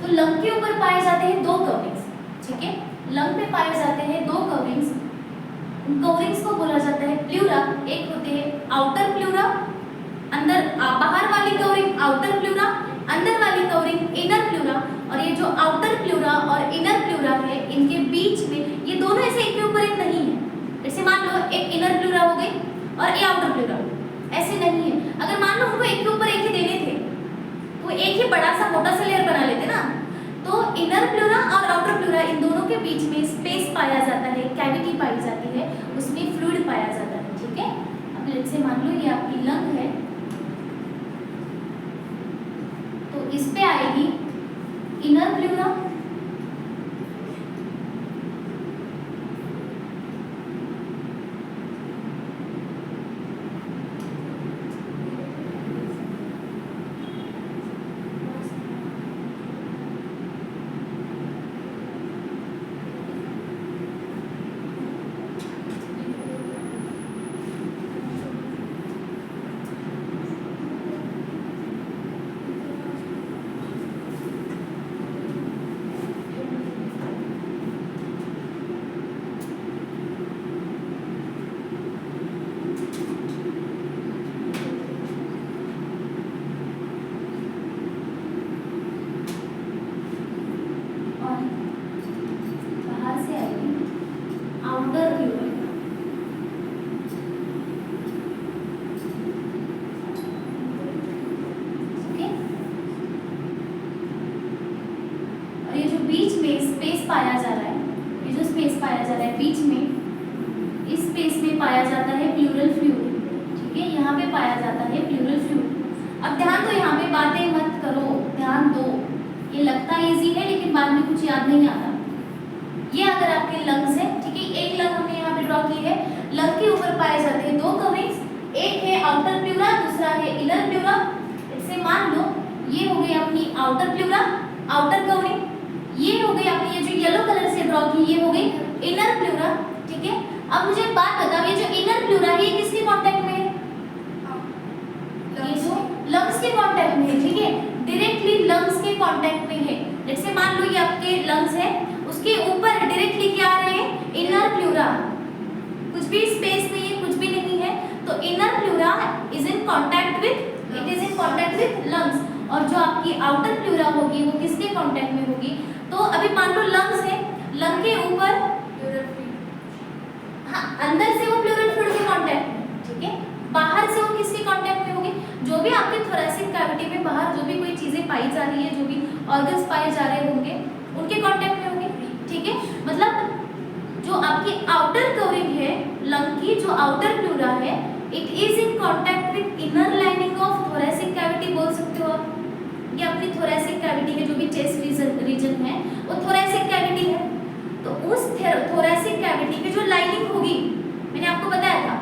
तो लंग के ऊपर पाए जाते हैं दो कवरिंग्स, ठीक है, लंग में पाए जाते हैं दो कवरिंग्स। उन कवरिंग्स को बोला जाता है प्लूरा। एक होते हैं आउटर प्लूरा, अंदर बाहर वाली कवरिंग आउटर प्लूरा, अंदर वाली कवरिंग इनर प्लूरा। और ये जो आउटर प्लूरा और इनर प्लूरा है, इनके बीच में ये दोनों ऐसे एक के ऊपर एक नहीं है। जैसे मान लो एक इनर प्लूरा हो गई और ये आउटर प्लूरा, ऐसे नहीं है। अगर मान लो उनको एक के ऊपर एक ही देने थे तो एक ही बड़ा सा मोटा सा लेयर बना लेते ना। तो इनर प्लूरा और आउटर प्लूरा, इन दोनों के बीच में स्पेस पाया जाता है, कैविटी पाई जाती है, उसमें फ्लूइड पाया जाता है, ठीक है। अब लेट्स से मान लो ये आपकी लंग है, तो इस पे आएगी inner pleura, outer pleura. Okay, और ये जो बीच में स्पेस पाया जा रहा है, ये जो स्पेस पाया जा रहा है बीच में, इस स्पेस में पाया जाता है प्लूरल फ्लूइड, ठीक है, यहाँ पे पाया जाता है प्लूरल फ्लूइड। अब ध्यान दो, यहाँ पे बातें मत करो, ध्यान दो। ये लगता इजी है लेकिन बाद में कुछ याद नहीं आता। ये अगर आपके लंग्स है, ठीक है, एक लंग हमने यहाँ पे ड्रॉ की है। लंग के ऊपर पाए जाते हैं दो कवरिंग्स, एक है आउटर प्लूरा, दूसरा है इनर प्लूरा। इससे मान लो ये हो गई अपनी आउटर प्लूरा, आउटर कवरिंग, ये हो गई अपनी ये जो येलो कलर से ड्रॉ की, ये हो गई इनर प्लूरा, ठीक है। अब मुझे एक बात बताओ, ये जो इनर प्लूरा है ये किसके कांटेक्ट में है? ये जो लंग्स के कांटेक्ट में है, ठीक है, डायरेक्टली लंग्स के कांटेक्ट में है। जैसे मान लो ये आपके लंग्स है, उसके ऊपर डायरेक्टली क्या आ रहे हैं? इनर प्लूरा, कुछ भी स्पेस नहीं है, कुछ भी नहीं है, तो inner pleura is in contact with, it is in contact with lungs. और जो आपकी आउटर प्लूरा होगी वो किसके कांटेक्ट में होगी? तो अभी मान लो लंग्स है, लंग के ऊपर, हाँ, अंदर से वो प्लूरल फ्लूइड के कांटेक्ट में, ठीक है, बाहर से वो किसके कांटेक्ट में होगी? जो भी आपके थोरैसिक कैविटी में बाहर जो भी कोई चीजें पाई जा रही है, जो भी ऑर्गन्स पाए जा रहे होंगे, उनके कांटेक्ट में होंगे, ठीक है। मतलब जो आपकी आउटर कवरिंग है लंग की, जो आउटर प्लूरा है, it is in contact with inner lining of thoracic cavity, बोल सकते हो आप। ये अपनी थोरैसिक कैविटी के जो भी चेस्ट रीजन है वो थोरैसिक कैविटी है। तो उस थोरैसिक कैविटी की जो लाइनिंग होगी, मैंने आपको बताया था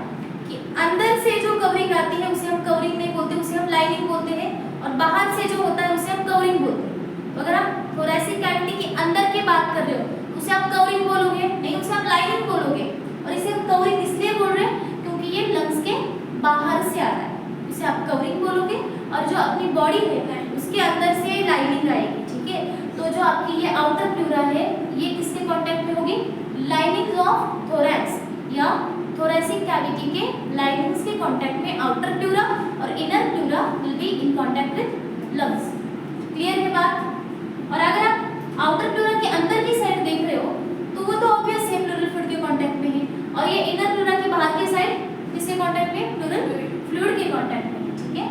कि अंदर से जो कवरिंग आती है उसे हम कवरिंग नहीं बोलते, उसे हम लाइनिंग बोलते हैं, और बाहर से जो होता है उसे हम कवरिंग बोलते हैं। तो अगर आप थोरैसिक कैविटी के अंदर की बात कर रहे हो तो उसे आप कवरिंग बोलोगे, नहीं उसे आप लाइनिंग बोलोगे। और इसे हम कवरिंग इसलिए बोल रहे हैं क्योंकि ये लंग्स के बाहर से आ रहा है, इसे आप कवरिंग बोलोगे। और जो अपनी बॉडी है उसके अंदर से लाइनिंग आएगी, ठीक है। तो जो आपकी ये आउटर प्लूरा है ये किसके कांटेक्ट में होगी? लाइनिंग्स ऑफ थोरैक्स या थोरैसिक कैविटी के लाइनिंग्स के कांटेक्ट में आउटर प्लूरा और inner pleura will be in contact with lungs. Clear है बात? और अगर आप आउटर प्लूरा के अंदर की साइड देख रहे हो तो वो तो ऑब्वियस है, प्लूरल फ्लूइड के कांटेक्ट में है। और ये इनर प्लूरा के बाहर की साइड किसके कांटेक्ट में? प्लूरल फ्लूइड के कांटेक्ट में है, ठीक है।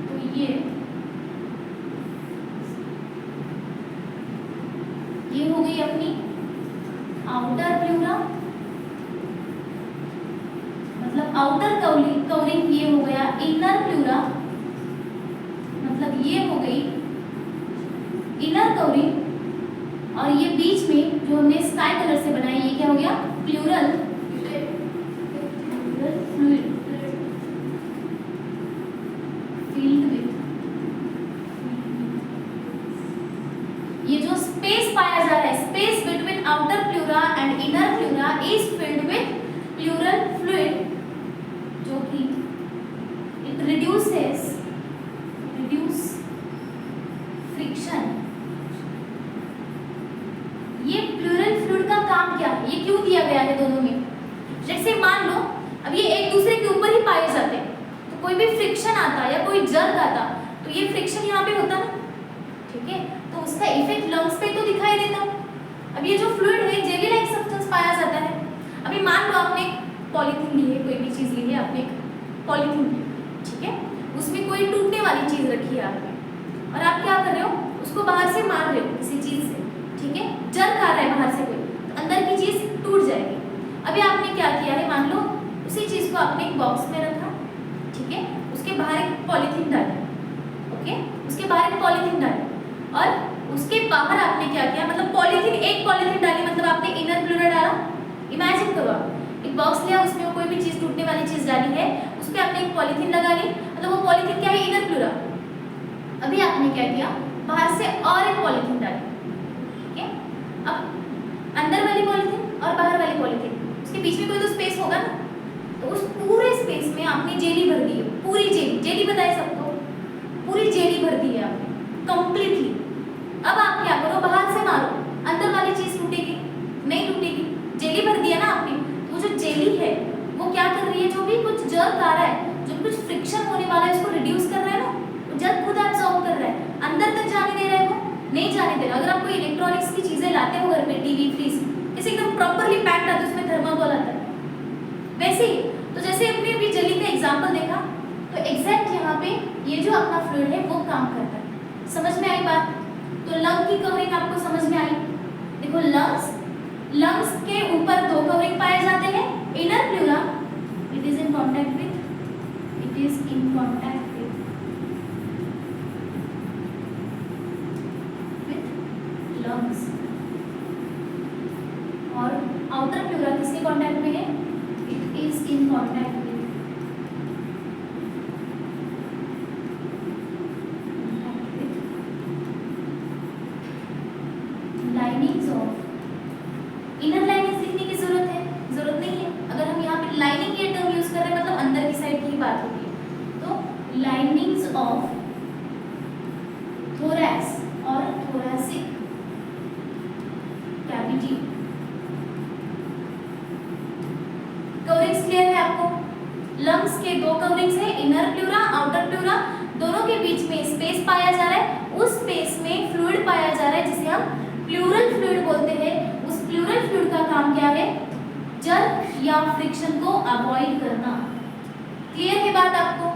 तो ये हो गई अपनी आउटर प्लूरा, मतलब आउटर कवरिंग। ये हो गया इनर प्लूरा, मतलब ये हो गई इनर कवरिंग। और ये बीच में जो हमने स्काई कलर से बनाया, ये क्या हो गया? Pleural fluid field with. ये जो स्पेस पाया जा रहा है, space between outer pleura and inner pleura is filled with pleural fluid, जो कि इट रिड्यूस फ्रिक्शन भी फ्रिक्शन आता या कोई जर्क आता तो ये फ्रिक्शन यहाँ पे होता ना, ठीक है, तो उसका इफेक्ट लंग्स पे तो दिखाई देता। अब ये जो फ्लूइड है जेली लाइक सब्सटेंस पाया जाता है। अभी मान लो आपने पॉलीथीन ली है, कोई भी चीज़ ली है, आपने पॉलीथीन ली, ठीक है, उसमें कोई टूटने वाली चीज़ रखी है आपने, और आप क्या कर रहे हो, उसको बाहर से मार रहे हो किसी चीज़ से, ठीक है, जर्क आ रहा है बाहर से कोई, तो अंदर की चीज़ टूट जाएगी। अभी आपने क्या किया है, मान लो उसी चीज़ को आपने एक बॉक्स में रखा, ठीक है, उसके बाहर एक पॉलीथीन डाली, ओके, उसके बाहर एक पॉलीथीन डाली, और उसके बाहर आपने क्या किया, मतलब पॉलीथीन, एक पॉलीथीन डाली, मतलब आपने इनर फ्लूइड डाला। इमेजिन करो आप एक बॉक्स लिया, उसमें कोई भी चीज़ टूटने वाली चीज़ डाली है, उस पर आपने एक पॉलीथीन लगा ली, मतलब वो पॉलीथीन क्या है, इनर फ्लूरा। अभी आपने क्या किया, बाहर से और एक पॉलीथीन डाली, ठीक है, अब अंदर वाली पॉलीथीन और बाहर वाली पॉलीथीन, उसके बीच में कोई तो स्पेस होगा ना, तो उस पूरे स्पेस में आपने जेली भर दी है, पूरी जेली, जेली बताए सबको, पूरी जेली भर दी है आपने कंप्लीटली। अब आप क्या करो, बाहर से मारो, अंदर वाली चीज़ टूटेगी नहीं, टूटेगी, जेली भर दिया ना आपने, तो जो जेली है वो क्या कर रही है, जो भी कुछ जर्क आ रहा है, जो कुछ फ्रिक्शन होने वाला है, उसको रिड्यूस कर रहा है ना, जर्क खुद एब्जॉर्ब कर रहा है, अंदर तक जाने दे रहा है, वो नहीं जाने दे रहा। अगर आप कोई इलेक्ट्रॉनिक्स की चीज़ें लाते हो घर पे, टीवी, फ्रिज, जैसे एकदम प्रॉपरली पैक्ड आता है, उसमें थर्माकोल आता है, वैसे ही तो जैसे अपने अभी जेली का एग्जाम्पल देखा, तो एग्जैक्ट यहाँ पे ये जो अपना फ्लूइड है वो काम करता है। समझ में आई बात? तो लंग की कवरिंग आपको समझ में आई। देखो लंग्स के ऊपर दो कवरिंग पाए जाते हैं, inner pleura it is in contact with lungs, और आउटर प्लूरा किसके कॉन्टैक्ट में है, it is in contact with linings of, inner linings लिखने की जरूरत नहीं है। अगर हम यहाँ पे लाइनिंग ये टर्म यूज कर रहे हैं, मतलब अंदर की साइड की बात होगी, तो लाइनिंग्स ऑफ थोरैक्स और थोरैसिक कैविटी। कवरिंग्स क्लियर है आपको? लंग्स के दो कवरिंग्स है, इनर प्लूरा, आउटर प्लूरा, दोनों के बीच में स्पेस पाया जा रहा है, उस स्पेस में फ्लूइड पाया जा रहा है जिसे हम प्लूरल फ्लूइड बोलते हैं। उस प्लूरल फ्लूइड का काम क्या है, जर्क या फ्रिक्शन को अवॉइड करना। क्लियर है बात आपको?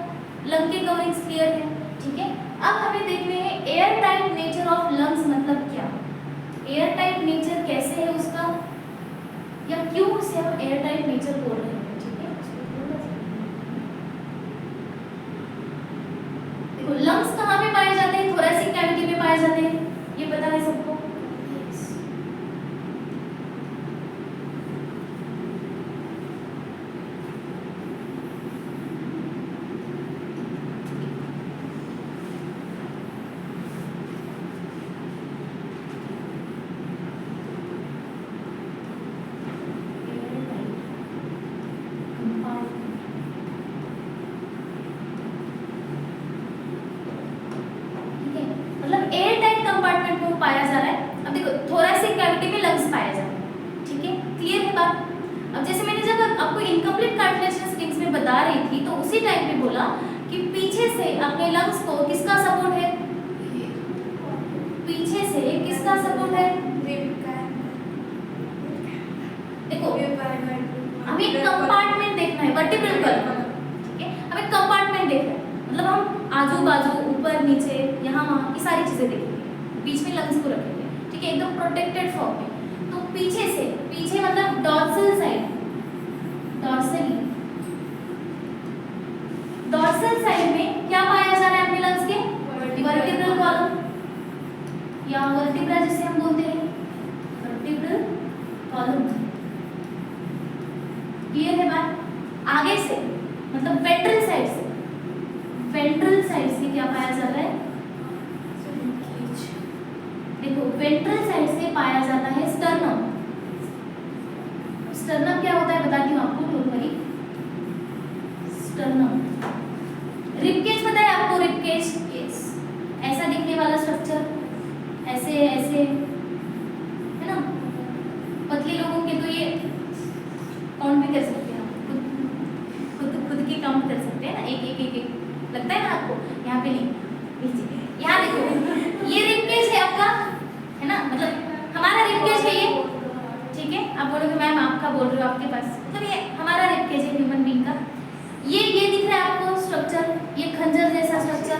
लंग के कवरिंग्स क्लियर है, ठीक है। अब हमें देखने हैं air tight nature of lungs मतलब क्या, एयर टाइट नेचर कैसे है उसका, या क्यों उसे हम एयर टाइट नेचर बोल रहे हैं, ठीक है। देखो लंग्स कहाँ पे पाए जाते हैं, थोरैसिक कैविटी में पाए जाते हैं, ये पता है सबको। पाया जा रहा है। अब देखो थोरैसिक कैविटी में लंग्स पाया जा रहा है, ठीक है, क्लियर है बात। अब जैसे मैंने जब आपको इनकम्प्लीट कार्टिलेजिनस रिंग्स में बता रही थी, तो उसी टाइम पे बोला कि पीछे से अपने लंग्स को किसका सपोर्ट है, पीछे से किसका सपोर्ट है, देखो हमें कंपार्टमेंट देखना है, वर्टिब्रल कॉलम, ठीक है, हमें कंपार्टमेंट देखना है, मतलब हम आजू बाजू ऊपर नीचे यहाँ वहाँ की सारी चीजें देखेंगे, बीच में लंग्स को रखेंगे, ठीक है, एकदम प्रोटेक्टेड फॉर्म में। तो पीछे से, पीछे मतलब डॉर्सल साइड, डॉर्सल साइड में क्या पाया जा रहा है अपने लंग्स के, वर्टिब्रल कॉलम या वर्टिब्रा जिसे हम बोलते हैं, वर्टिब्रल कॉलम। क्लियर है बात? आगे से मतलब वेंट्रल साइड से, वेंट्रल साइड से क्या पाया जा रहा है, देखो वेंट्रल साइड से पाया जाता है स्टर्नम। स्टर्नम क्या होता है बताती हूँ आपको, डोंट वरी। स्टर्नम, रिबकेज पता है आपको, रिबकेज, यस, ऐसा दिखने वाला स्ट्रक्चर, ऐसे ऐसे है ना, पतले लोगों के तो ये काउंट भी कर सकते हैं, खुद की काउंट कर सकते हैं ना, एक एक एक एक यहाँ पे नहीं, यहाँ देखो, ये रिबकेज है आपका, है ना, मतलब हमारा रिबकेज है ये, ठीक है। आप बोलोगे मैम आपका बोल रहे हो आपके पास, मतलब ये हमारा रिबकेज है ह्यूमन बीइंग का। ये दिख रहा है आपको स्ट्रक्चर, ये खंजर जैसा स्ट्रक्चर,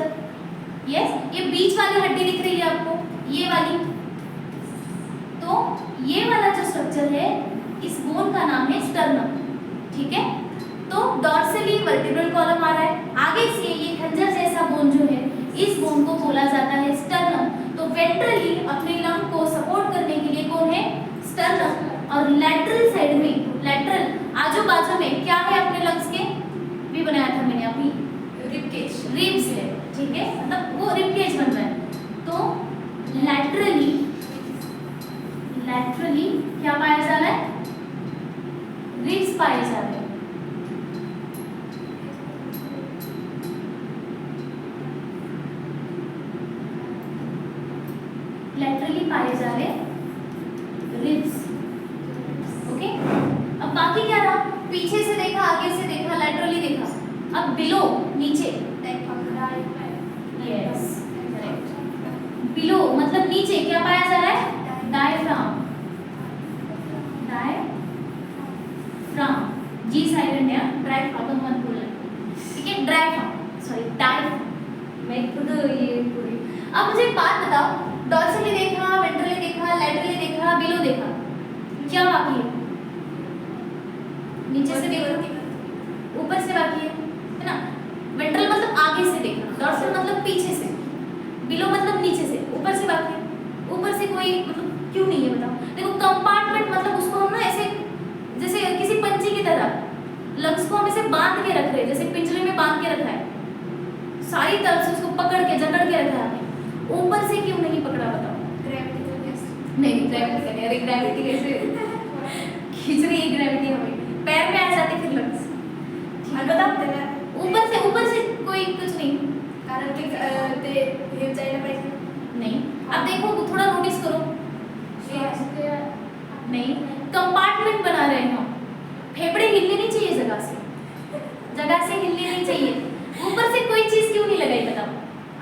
यस। ये बीच वाली हड्डी दिख रही है आपको, ये वाली, तो ये वाला जो स्ट्रक्चर है इस बोन का नाम है स्टर्नम, ठीक है। तो डॉर्सली वर्टिब्रल कॉलम आ रहा है, आगे से ये खंजर जैसा बोन जो है इस बोन को बोला जाता है स्टर्नम। तो वेंट्रली अपने लंग को सपोर्ट करने के लिए कौन है, स्टर्नम। और लैटरल साइड में, लैटरल आजू बाजू में क्या है अपने लंग्स के, भी बनाया था मैंने अभी, रिबकेज, रिब्स है, ठीक है, मतलब वो रिबकेज बन रहा है। तो लैटरली क्या पाया जा रहा है, रिब्स पाए जा रहे हैं। लैटरली पाए जा रहे रिब्स, ओके। अब बाकी क्या रहा, पीछे से देखा, आगे से देखा, लैटरली देखा, अब बिलो, नीचे, यस, बिलो मतलब नीचे क्या पाया जा रहा है, डायफ्राम, जी साइलेंट है, डायफ्राम मत बोलना, ठीक है, डायफ्राम, सॉरी डायफ्राम, मैं खुद ये पूरी। अब मुझे एक बात बताओ, डॉर्सली देखा, वेंट्रली देखा, लैटरली देखा, बिलो देखा, क्या बाकी है, नीचे से देखो, ऊपर से बाकी है ना। वेंट्रल मतलब आगे से देखना, डॉर्सल मतलब पीछे से, बिलो मतलब नीचे से, ऊपर से बाकी है। ऊपर से कोई मतलब क्यों नहीं है बताओ, देखो कंपार्टमेंट मतलब उसको हम ना ऐसे जैसे किसी पंछी की तरह लंग्स को हम ऐसे बांध के रख रहे हैं, जैसे पिंजरे में बांध के रखा है, सारी तरफ से उसको पकड़ के जकड़ के रखा है हमने, ऊपर से क्यों नहीं पकड़ा बताओ, ग्रेविटी तो नहीं, ग्रेविटी का नहीं, अरे ग्रेविटी कैसे खींच रही है ग्रेविटी, हमें पैर में आ जाती फिर लंग्स, बताओ ऊपर से कोई कुछ नहीं, कारण कि ते हे जायला पाहिजे नहीं। अब देखो थोड़ा नोटिस करो, नहीं कंपार्टमेंट बना रहे हैं हम, फेफड़े हिलने नहीं चाहिए जगह से हिलने नहीं चाहिए, ऊपर से कोई चीज क्यों नहीं लगाई बताओ,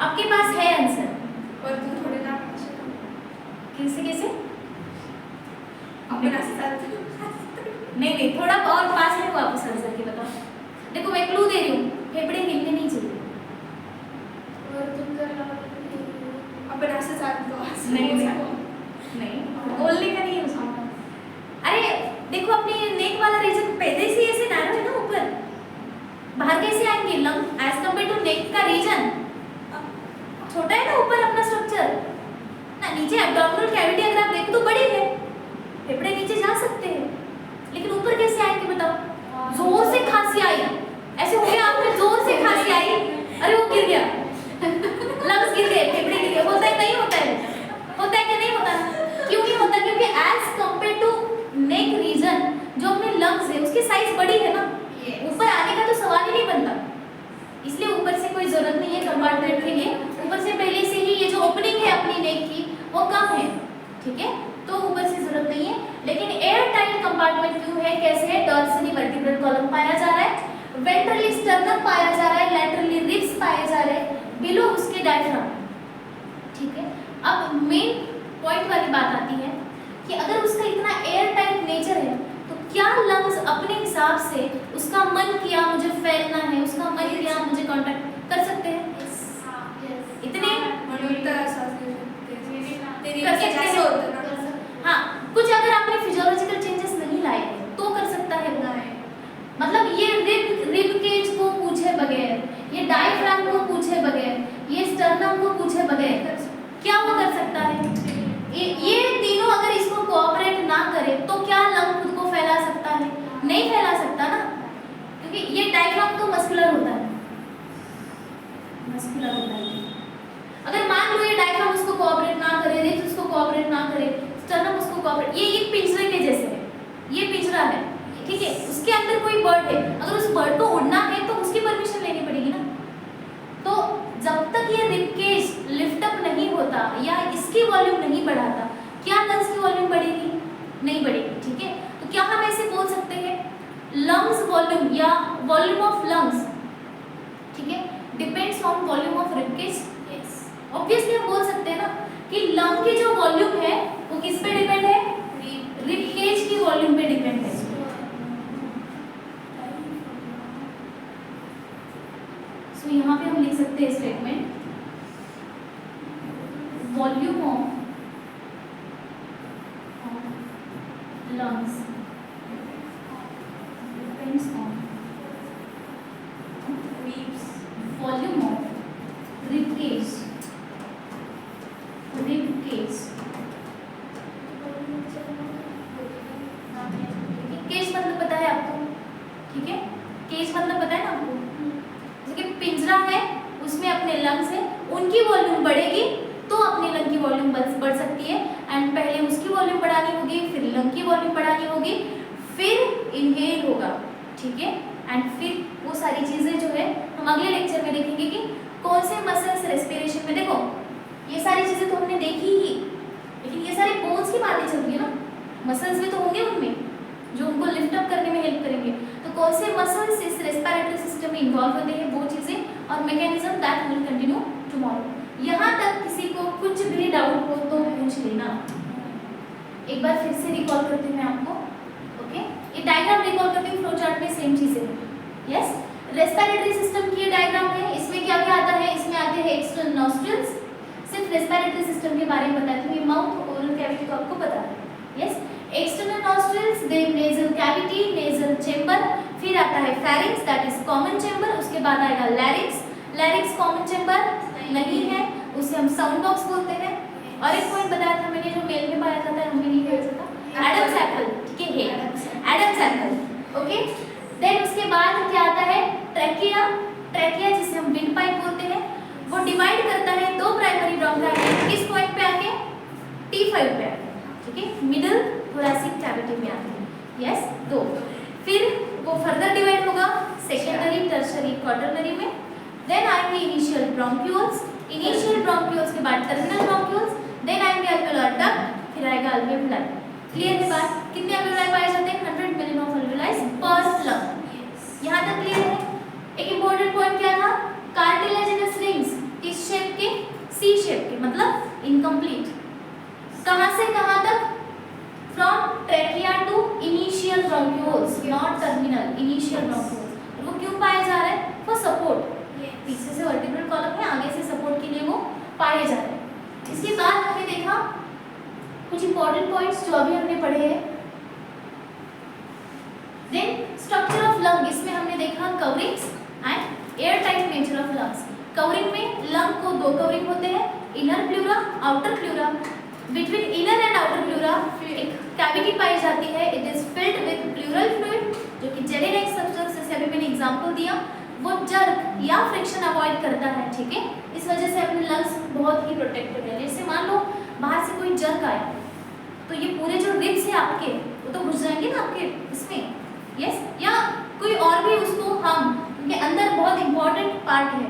आपके पास है आंसर। और तुम थोड़े ना कैसे नहीं थोड़ा और पास में वापस आंसर के बताओ, देखो मैं क्लू दे रही हूँ, फेफड़े हिलने नहीं चाहिए, और तुम अपना से नहीं बोलने का नहीं है उसमें। अरे देखो अपनी नेक वाला रीजन पहले से ऐसे नैरो है ना, ऊपर बाहर कैसे आएंगे lung as compare to neck का रीजन छोटा है ना, ऊपर अपना स्ट्रक्चर ना, नीचे एब्डोमिनल कैविटी अगर आप देखो तो बड़ी है, फेफड़े नीचे जा सकते हैं, लेकिन ऊपर कैसे आएंगे बताओ, जोर से खांसी आई, ऐसे हो गया आपने जोर से खांसी आई, अरे वो गिर गया लंग्स गिर गए, फेफड़े गिर गए, होता है नहीं होता है, होता है कि नहीं होता, क्यों नहीं होता, क्योंकि as compare to neck region जो अपने लंग्स है उसकी साइज बड़ी है ना, ऊपर आने का तो सवाल ही नहीं बनता, इसलिए ऊपर से कोई जरूरत नहीं है कंपार्टमेंट के लिए, ऊपर से पहले से ही ये जो ओपनिंग है अपनी नेक की वो कम है, ठीक है, तो ऊपर से जरूरत नहीं है। लेकिन एयर टाइट कंपार्टमेंट क्यों है, कैसे है, डॉर्सली वर्टिब्रल कॉलम पाया जा रहा है, वेंट्रली स्टर्नम पाया जा रहा है, लैटरली रिब्स पाए जा रहे हैं, बिलो उसके डायफ्राम, ठीक है। अब मेन पॉइंट वाली बात आती है कि अगर उसका इतना एयर टाइट नेचर है तो क्या लंग्स अपने हिसाब से उसका मन किया मुझे फैलना है, उसका मन किया मुझे कांटेक्ट कर सकते हैं, इतने कर सकते हैं, हाँ कुछ अगर आपने फिजियोलॉजिकल चेंजेस नहीं लाए तो कर सकता है, मतलब ये रिब केज को पूछे बगैर, ये डायफ्राम को पूछे बगैर, ये स्टर्नम को पूछे बगैर क्या वो कर सकता है, ये तीनों अगर इसको कोऑपरेट ना करे तो क्या लंग खुद को फैला सकता है, नहीं फैला सकता ना, क्योंकि ये डायफ्राम तो मस्कुलर होता है, मस्कुलर होता है, अगर मान लो ये डायफ्राम उसको कोऑपरेट ना करे, रिब्स उसको कोऑपरेट ना करे, स्टर्नम उसको कोऑपरेट, ये पिंजरे के जैसे है, ये पिंजरा है, ठीक है, उसके अंदर कोई बर्ड है, अगर उस बर्ड को उड़ना है तो उसकी परमिशन लेनी पड़ेगी ना, तो जब तक ये रिब केज लिफ्ट अप नहीं होता या इसकी वॉल्यूम नहीं बढ़ाता, क्या लंग्स की वॉल्यूम बढ़ेगी, नहीं बढ़ेगी, ठीक है। तो क्या हम ऐसे बोल सकते हैं लंग्स वॉल्यूम या वॉल्यूम ऑफ लंग्स, ठीक है, depends on volume of rib cage. Yes, obviously हम बोल सकते हैं ना कि लंग की जो वॉल्यूम है वो किस पे डिपेंड है, रिब केज की वॉल्यूम पे डिपेंड है। सो यहाँ पे हम लिख सकते हैं statement volume of lungs depends on ribs volume of rib cage cage मतलब पता है आपको, ठीक है, केज मतलब पता है ना आपको, जैसे कि पिंजरा है उसमें अपने लंग्स है, उनकी वॉल्यूम बढ़ेगी तो अपने लंग की वॉल्यूम बढ़ सकती है, एंड पहले उसकी वॉल्यूम बढ़ानी होगी, फिर लंग की वॉल्यूम बढ़ानी होगी, फिर इनहेल होगा, ठीक है, एंड फिर वो सारी चीजें जो है हम अगले लेक्चर में देखेंगे कि कौन से मसल्स रेस्पिरेशन में, देखो ये सारी चीजें तो हमने देखी ही, लेकिन ये सारी बोन्स की बातें चल रही है ना, मसल्स भी तो होंगे उनमें जो उनको लिफ्ट अप करने में हेल्प करेंगे, तो कौन से मसल्स इस रेस्पिरेटरी सिस्टम में इन्वॉल्व होते हैं वो चीजें और mechanism that will continue tomorrow. यहाँ तक किसी को कुछ भी डाउट हो तो पूछ लेना। एक बार फिर से रिकॉल करती हूँ मैं आपको, ओके, ये डायग्राम रिकॉल करती हूँ, फ्लो चार्ट में सेम चीजें हैं। यस, रेस्पिरेटरी सिस्टम की ये डायग्राम है, इसमें क्या क्या आता है, इसमें आते हैं एक्सटर्नल नॉस्ट्रल्स, सिर्फ रेस्पिरेटरी सिस्टम के बारे में बताती हूँ, ये माउथ ओरल कैविटी तो आपको पता है। Yes, external nostrils, then nasal cavity, nasal chamber, फिर आता है pharynx that is common chamber, उसके बाद आएगा लैरिंक्स, लैरिंक्स कॉमन चेंबर नहीं है, उसे हम साउंड बॉक्स बोलते हैं। और एक पॉइंट बताया था मैंने जो मेल में पाया जाता है, हमें नहीं पाया जाता, एडम्स एप्पल, ठीक है, एडम्स एप्पल, ओके। देन उसके बाद क्या आता है, ट्रैकिया, ट्रैकिया जिसे हम विंड पाइप बोलते हैं, वो डिवाइड करता है दो प्राइमरी ब्रोंकाई, किस पॉइंट पे आके, T5 पे आके, ठीक है, मिडिल थोरैसिक कैविटी में आते हैं। यस, दो, फिर वो फर्दर डिवाइड होगा सेकेंडरी, टर्शियरी, क्वाटरनरी में। देन आएंगे इनिशियल ब्रोंक्यूल्स, इनिशियल ब्रोंक्यूल्स के बाद टर्मिनल ब्रोंक्यूल्स, देन आएंगे अल्वेओलर डक्ट, फिर आएगा अल्वेओलाई। क्लियर है बात, कितने अल्वेओलाई पाए जाते हैं, 100 मिलियन ऑफ अल्वेओलाई पर लंग। यहाँ तक क्लियर है। एक इंपॉर्टेंट पॉइंट क्या था, कार्टिलेजिनस रिंग्स किस शेप के, सी शेप के, मतलब इनकम्प्लीट, कहाँ से कहाँ तक, from trachea to initial bronchioles, not terminal, initial bronchioles. वो क्यों पाया जा रहा है, फॉर सपोर्ट, पीछे से वर्टिब्रल कॉलम है, आगे से सपोर्ट के लिए वो पाए जा रहे हैं। इसके बाद हमने देखा कुछ इंपॉर्टेंट पॉइंट्स जो अभी हमने पढ़े हैं। देन स्ट्रक्चर ऑफ लंग, इसमें हमने देखा coverings and air tight nature of lungs. Covering में लंग को दो कवरिंग होते हैं, inner pleura, outer pleura. Between inner and outer pleura एक कैविटी पाई जाती है, it is filled with pleural fluid, जो कि जेली लाइक सब्सटेंस, जैसे अभी मैंने एग्जांपल दिया, वो जर्क या फ्रिक्शन अवॉइड करता है, ठीक है, इस वजह से अपने लंग्स बहुत ही प्रोटेक्टेड है। जैसे मान लो बाहर से कोई जर्क आया तो ये पूरे जो रिब्स है आपके वो तो घुस जाएंगे ना आपके इसमें, यस, या कोई और भी उसको हम, उनके अंदर बहुत इंपॉर्टेंट पार्ट है,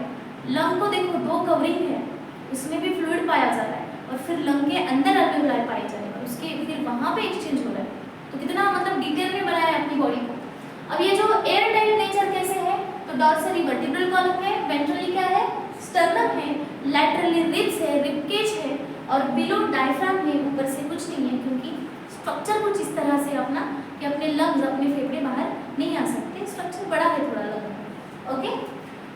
लंग को देखो दो कवरिंग है, उसमें भी फ्लूइड पाया जा रहा है, और फिर लंग के अंदर अल्वेओलाई पाई जा रही है, उसके फिर वहाँ पे एक्सचेंज हो रहा है, तो कितना मतलब डिटेल में बनाया है अपनी बॉडी को। अब ये जो एयर टाइट नेचर कैसे है, तो डॉर्सली वर्टिब्रल कॉलम है, वेंट्रली क्या है, स्टर्नम है, लैटरली रिब्स है, रिब केज है, और बिलो डायफ्राम है, ऊपर से कुछ नहीं है, क्योंकि स्ट्रक्चर कुछ इस तरह से अपना कि अपने लंग्स, अपने फेफड़े बाहर नहीं आ सकते, स्ट्रक्चर बड़ा है थोड़ा लंग, ओके।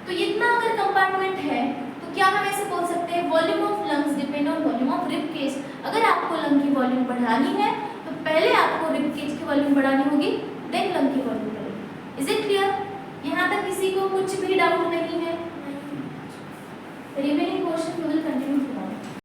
तो इतना अगर कंपार्टमेंट है तो क्या हम ऐसे बोल सकते हैं, volume of lungs depend on volume of rib cage. अगर आपको लंग की वॉल्यूम बढ़ानी है तो पहले आपको रिब केज की वॉल्यूम बढ़ानी होगी,